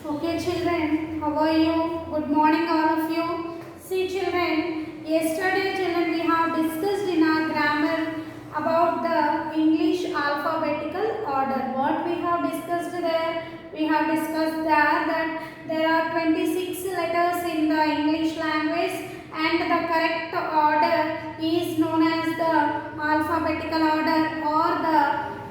Okay, children, how are you? Good morning, all of you. See, children, yesterday, children, we have discussed in our grammar about the English alphabetical order. What we have discussed there? We have discussed that there are 26 letters in the English language, and the correct order is known as the alphabetical order or the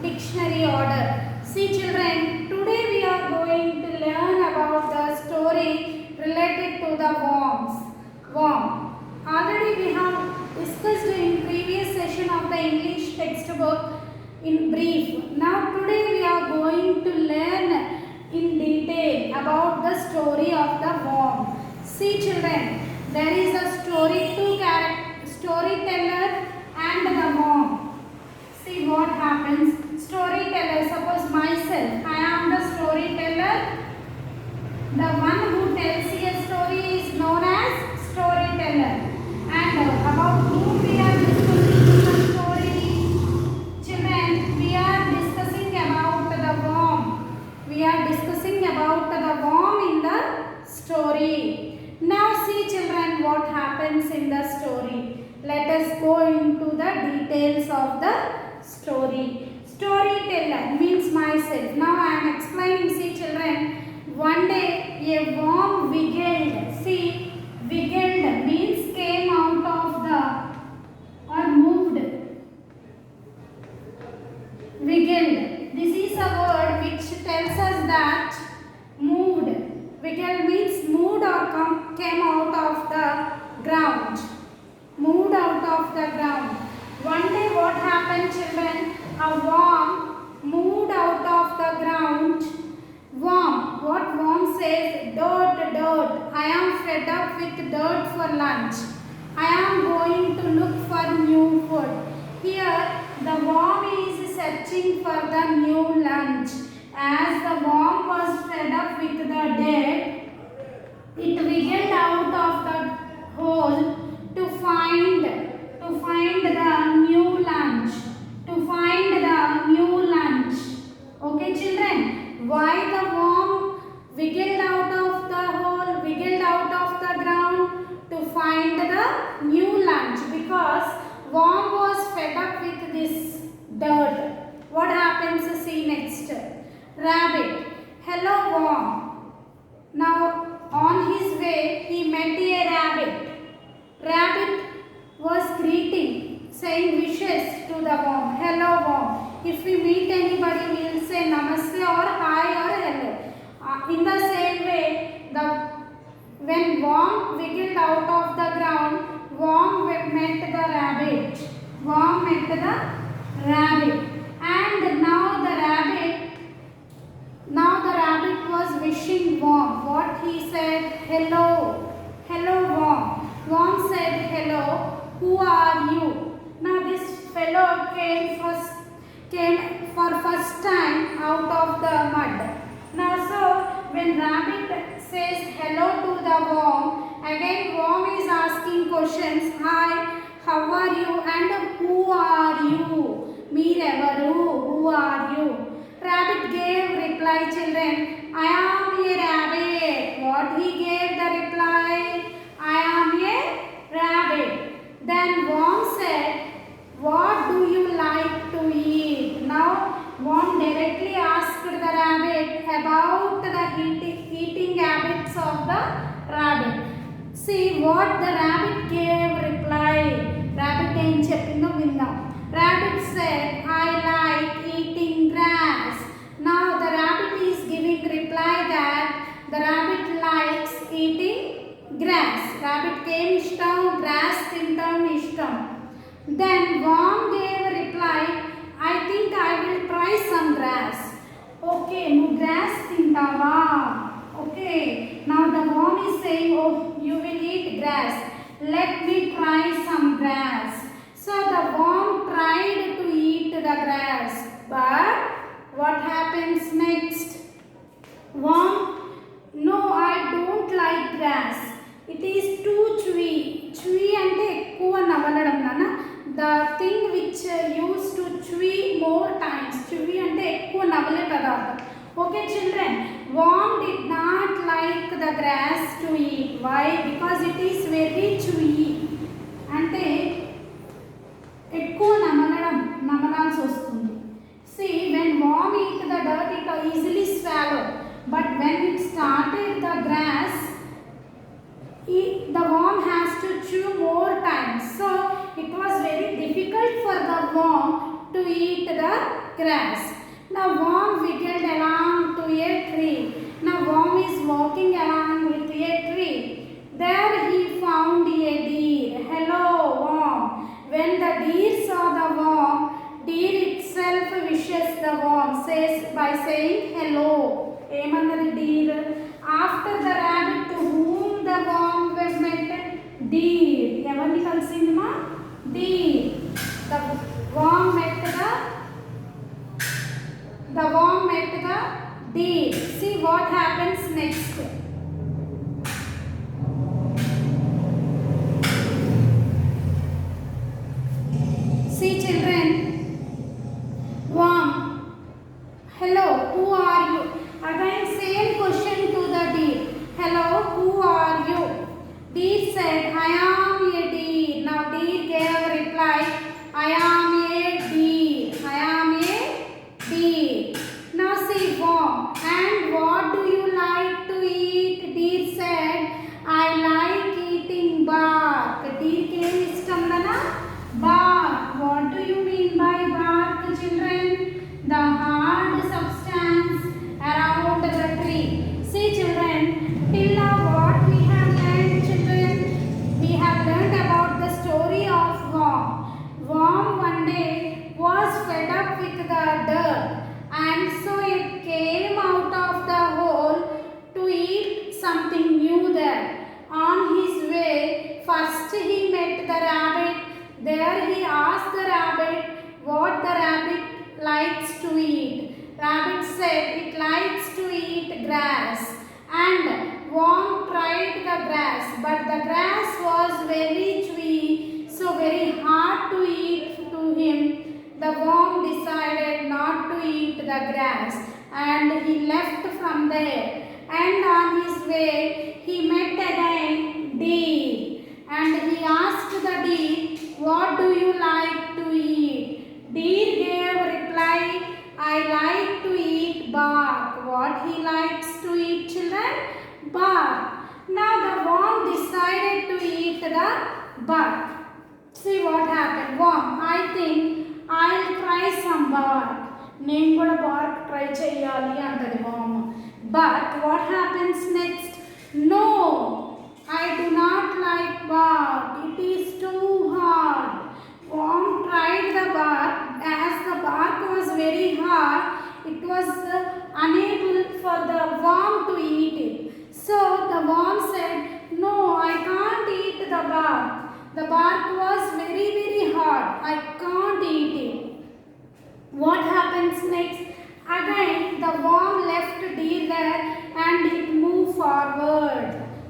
dictionary order. See, children, today we are going to learn about the story related to the worm. Already we have discussed in previous session of the English textbook in brief. Now today we are going to learn in detail about the story of the worm. See, children, there is a storyteller and the worm. See what happens. Storyteller, suppose myself, I am the storyteller. The one who tells a story is known as storyteller. And about whom we are discussing the story? Children, we are discussing about the worm. We are discussing about the worm in the story. Now see, children, what happens in the story. Let us go into the details of the story. Storyteller means myself. Now I am explaining. See, children, one day a worm wiggled. See, wiggled means came out of the or moved. Wiggled. This is a word which tells us that moved. Wiggled means moved or came out of the ground. Moved out of the ground. One day what happened, children? A worm moved out of the ground. Worm. What worm says? Dirt, dirt. I am fed up with dirt for lunch. I am going to look for new food. Here the worm is searching for the new lunch. As the worm was fed up with the dirt, it wiggled out of the hole to find the new lunch. To find the new lunch. Okay, children, why the worm wiggled out of the hole, wiggled out of the ground? To find the new lunch, because worm was fed up with this dirt. What happens? See next. Rabbit. Hello, worm. Now on his way he met a rabbit. Rabbit was greeting, saying wishes to the worm. Hello, worm. If we meet anybody, we will say namaste or hi or hello. In the same way, when worm wiggled out of the ground, worm met the rabbit. Worm met the rabbit. And now the rabbit was wishing worm. What he said? Hello. Hello, worm. Worm said hello. Who are you? Now this fellow came for first time out of the mud. Now so when rabbit says hello to the worm, again worm is asking questions. Hi, how are you and who are you? Meerevaru, who are you? Rabbit gave reply, children. I am a rabbit. What he gave the reply? I am a rabbit. Then worm said, what do you like to eat? Now worm directly asked the rabbit about the eating habits of the rabbit. See what the rabbit gave reply. Rabbit ఏం చెప్పిందో విందాం. Rabbit said, I like eating grass. Now the rabbit is giving reply that the rabbit likes eating grass. Rabbit ఏం ఇష్టం? Grass తింటాం ఇష్టం. Then worm gave a reply, I think I will try some grass. Okay, నువ్వు grass తింటావా? Okay, now the worm is saying, oh, you will eat grass. Let me try some grass. So the worm tried to eat the grass. But what happens next? Worm, no, I don't like grass. It is too chewy. Chewy అంటే ఎక్కువ నవలడం నాన్న. The thing which used to chewy more times. Chewy అంటే ఎక్కువ నవలే పదార్థం. Okay, children, worm did not like the grass to eat. Why? Because it is very chewy. అంటే ఎక్కువ నమలాల్సి వస్తుంది. See, when worm eat the dirt, it easily swallow. But when it started the grass, the worm has to chew more time. So it was very difficult for the worm to eat the grass. Now worm wiggled along to a tree. Now worm is walking along with a tree. There he found a deer. Hello worm. When the deer saw the worm, deer itself wishes the worm by saying hello. ఏమన్నది deer? After the rabbit, to whom the worm met? Deer. ఎవరిని కలిసిందమ్మా? Deer. The worm met the deer. See what happens next. See children, worm, hello, who are you? Again same question to the deer. Hello, who are you? Deer said, I am a deer. Now deer gave a reply, I am a deer. I am a deer. Now see worm, and what do you like to eat? Deer said, I like eating bark. Deer ki em ishtam dana? Bark. What do you mean by bark, children? The hard substance around the tree. See children, till now what we have learned, children? We have learned about the story of worm. Worm one day was fed up with the dirt, and so it came out of the hole to eat something new there. On his way, first he met the rabbit. There he asked the rabbit what the rabbit likes to eat. Rabbit said it likes to eat grass. And worm tried the grass, but the grass was very chewy, so very hard to eat to him. The worm decided not to eat the grass, and he left from there. And on his way, he met again deer, and he asked the deer, what do you like to eat? Deer gave reply, I like to eat bark. What he likes to eat, children? Bark. Now the worm decided to eat the bark. See what happened. Worm, I think I'll try some bark. నేను కూడా bark try చేయాలి అంటది worm. But what happens next? No, I do not like bark. It is too hard. Worm tried the bark. As the bark was very hard, it was unable for the worm to eat it. So the worm said, no, I can't eat the bark. The bark was very, very hard. I can't eat it. What happens next? Again, the worm left deer there and it moved forward.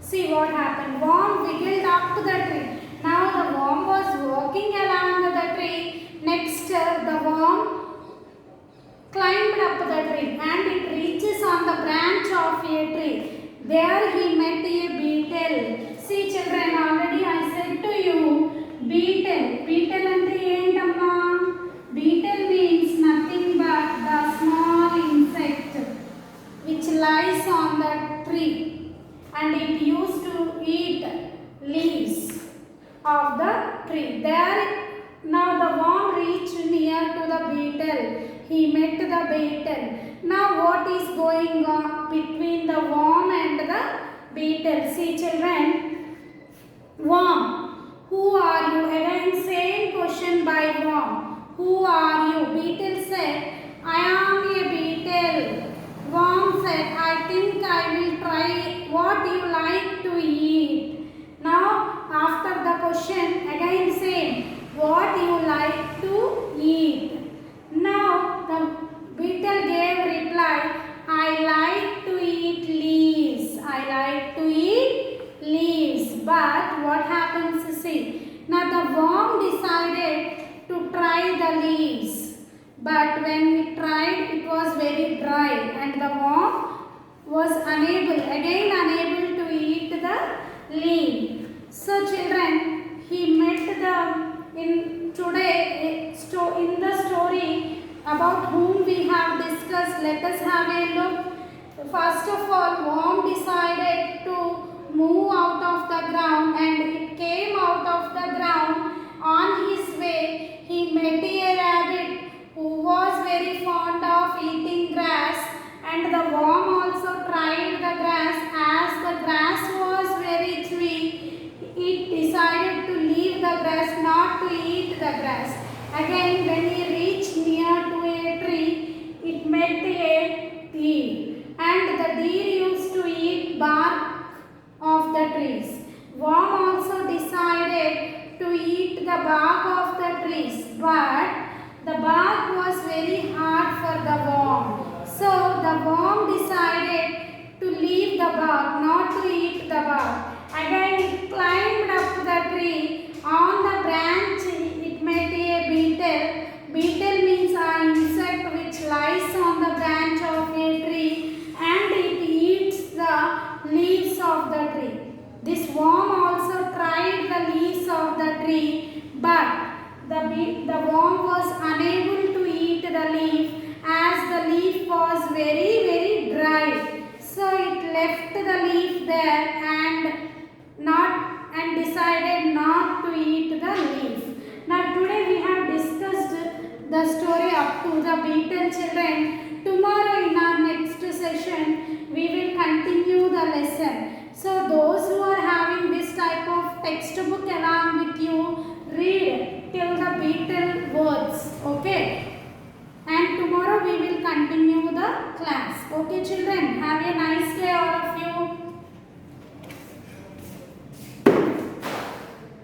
See what happened. Worm wiggled up to the tree. Now the worm was walking along the tree. Next, the worm climbed up the tree and it reaches on the branch of a tree. There he met a beetle. See children, already I said to you, beetle. Beetle ante entamma? Beetle means nothing but the small insect which lies on the tree, and it used to eat leaves of the tree. There, now the worm reached near to the beetle. He met the beetle. Now what is going on between the worm and the beetle? See children, worm, who are you? Again same question by worm. Who are you? Beetle said, I am a beetle. Worm said, I think I will try. What do you like to eat? Now after the question, again same. What do you like to eat? Now the beetle gave reply, I like to eat leaves. I like to eat leaves. But what happens? See, now the worm decided to try the leaves. But when it tried, it was very dry, and the worm was again unable leave. So children, he met in the story about whom we have discussed. Let us have a look. First of all, worm decided to move out of the ground, and it came out of the ground. On his way, he met a rabbit who was very fond of eating grass, and the worm also tried the grass. As the grass was very sweet, it decided to leave the grass, not to eat the grass. Again, when he reached near to a tree, it met a deer, and the deer used to eat bark of the trees. Worm also decided to eat the bark of the trees, but the bark was very hard for the worm. So the worm decided to leave the bark, not to eat the bark. Again it climbed up the tree. On the branch it met a beetle. Beetle means an insect which lies on the branch of a tree, and it eats the leaves of the tree. This worm also tried the leaves of the tree, but the worm was unable to eat the leaf, as the leaf was very dry. So it left the leaf there and decided not to eat the leaf. Now today we have discussed the story up to the beetle, children. Tomorrow in our next session we will continue the lesson. So those who are having this type of textbook along with you, read till the beetle words. Okay. And tomorrow we will continue the class. Okay children. Have a nice day all of you.